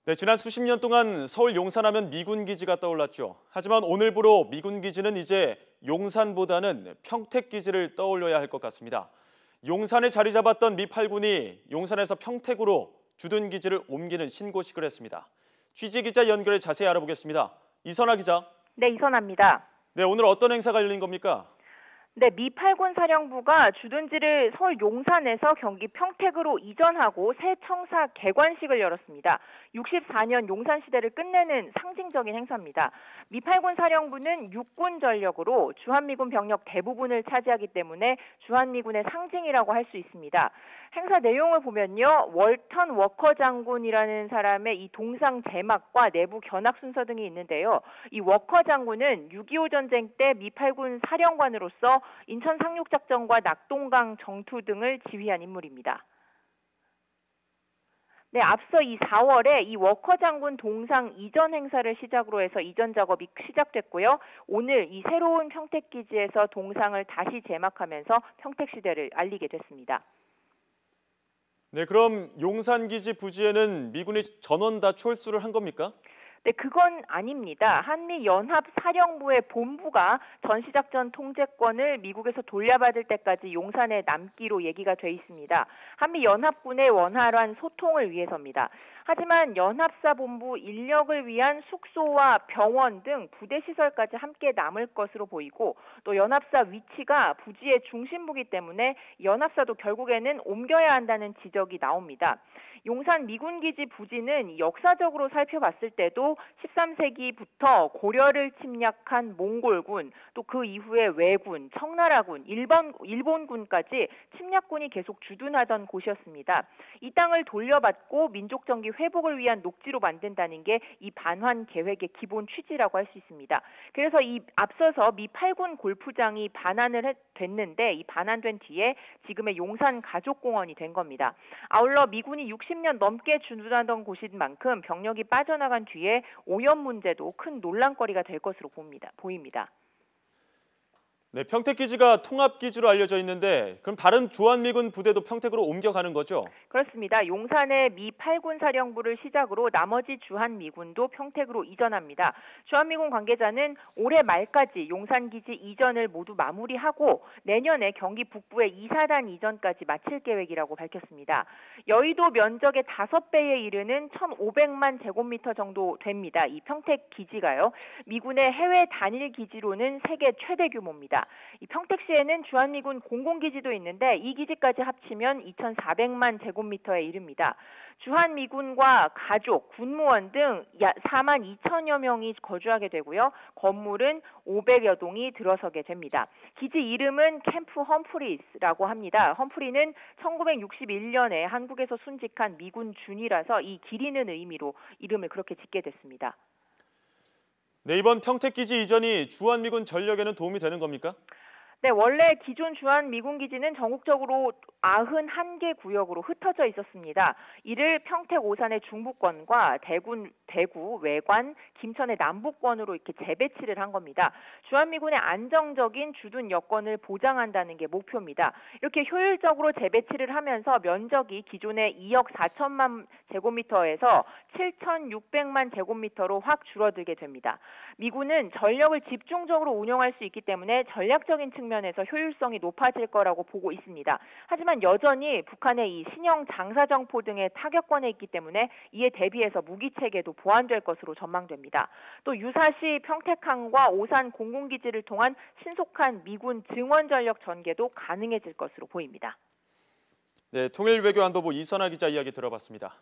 네, 지난 수십 년 동안 서울 용산하면 미군 기지가 떠올랐죠. 하지만 오늘부로 미군 기지는 이제 용산보다는 평택 기지를 떠올려야 할 것 같습니다. 용산에 자리 잡았던 미 8군이 용산에서 평택으로 주둔 기지를 옮기는 신고식을 했습니다. 취재 기자 연결해 자세히 알아보겠습니다. 이선아 기자. 네, 이선아입니다. 네, 오늘 어떤 행사가 열린 겁니까? 네, 미 8군 사령부가 주둔지를 서울 용산에서 경기 평택으로 이전하고 새 청사 개관식을 열었습니다. 64년 용산 시대를 끝내는 상징적인 행사입니다. 미 8군 사령부는 육군 전력으로 주한미군 병력 대부분을 차지하기 때문에 주한미군의 상징이라고 할 수 있습니다. 행사 내용을 보면요, 월턴 워커 장군이라는 사람의 이 동상 제막과 내부 견학 순서 등이 있는데요. 이 워커 장군은 6.25 전쟁 때 미 8군 사령관으로서 인천 상륙작전과 낙동강 정투 등을 지휘한 인물입니다. 네, 앞서 이 4월에 이 워커 장군 동상 이전 행사를 시작으로 해서 이전 작업이 시작됐고요. 오늘 이 새로운 평택 기지에서 동상을 다시 제막하면서 평택 시대를 알리게 됐습니다. 네, 그럼 용산 기지 부지에는 미군이 전원 다 철수를 한 겁니까? 네, 그건 아닙니다. 한미연합사령부의 본부가 전시작전 통제권을 미국에서 돌려받을 때까지 용산에 남기로 얘기가 돼 있습니다. 한미연합군의 원활한 소통을 위해서입니다. 하지만 연합사본부 인력을 위한 숙소와 병원 등 부대시설까지 함께 남을 것으로 보이고, 또 연합사 위치가 부지의 중심부기 때문에 연합사도 결국에는 옮겨야 한다는 지적이 나옵니다. 용산 미군기지 부지는 역사적으로 살펴봤을 때도 13세기부터 고려를 침략한 몽골군, 또 그 이후에 왜군, 청나라군, 일본군까지 침략군이 계속 주둔하던 곳이었습니다. 이 땅을 돌려받고 민족정기 회복을 위한 녹지로 만든다는 게 이 반환 계획의 기본 취지라고 할 수 있습니다. 그래서 이 앞서서 미 8군 골프장이 반환을 됐는데, 이 반환된 뒤에 지금의 용산 가족공원이 된 겁니다. 아울러 미군이 60년 넘게 주둔하던 곳인 만큼 병력이 빠져나간 뒤에 오염 문제도 큰 논란거리가 될 것으로 보입니다. 네, 평택 기지가 통합 기지로 알려져 있는데 그럼 다른 주한미군 부대도 평택으로 옮겨가는 거죠? 그렇습니다. 용산의 미 8군 사령부를 시작으로 나머지 주한미군도 평택으로 이전합니다. 주한미군 관계자는 올해 말까지 용산기지 이전을 모두 마무리하고 내년에 경기 북부의 2사단 이전까지 마칠 계획이라고 밝혔습니다. 여의도 면적의 5배에 이르는 1,500만 제곱미터 정도 됩니다. 이 평택 기지가요. 미군의 해외 단일 기지로는 세계 최대 규모입니다. 이 평택시에는 주한미군 공공기지도 있는데 이 기지까지 합치면 2,400만 제곱미터에 이릅니다. 주한미군과 가족, 군무원 등 4만 2천여 명이 거주하게 되고요. 건물은 500여 동이 들어서게 됩니다. 기지 이름은 캠프 험프리스라고 합니다. 험프리는 1961년에 한국에서 순직한 미군 준이라서 이 기리는 의미로 이름을 그렇게 짓게 됐습니다. 네, 이번 평택 기지 이전이 주한미군 전력에는 도움이 되는 겁니까? 네, 원래 기존 주한미군기지는 전국적으로 91개 구역으로 흩어져 있었습니다. 이를 평택 오산의 중부권과 대구, 외관, 김천의 남부권으로 이렇게 재배치를 한 겁니다. 주한미군의 안정적인 주둔 여건을 보장한다는 게 목표입니다. 이렇게 효율적으로 재배치를 하면서 면적이 기존의 2억 4천만 제곱미터에서 7,600만 제곱미터로 확 줄어들게 됩니다. 미군은 전력을 집중적으로 운영할 수 있기 때문에 전략적인 측면에서 효율성이 높아질 거라고 보고 있습니다. 하지만 여전히 북한의 이 신형 장사정포 등의 타격권에 있기 때문에 이에 대비해서 무기체계도 보완될 것으로 전망됩니다. 또 유사시 평택항과 오산 공군기지를 통한 신속한 미군 증원 전력 전개도 가능해질 것으로 보입니다. 네, 통일외교안보부 이선아 기자 이야기 들어봤습니다.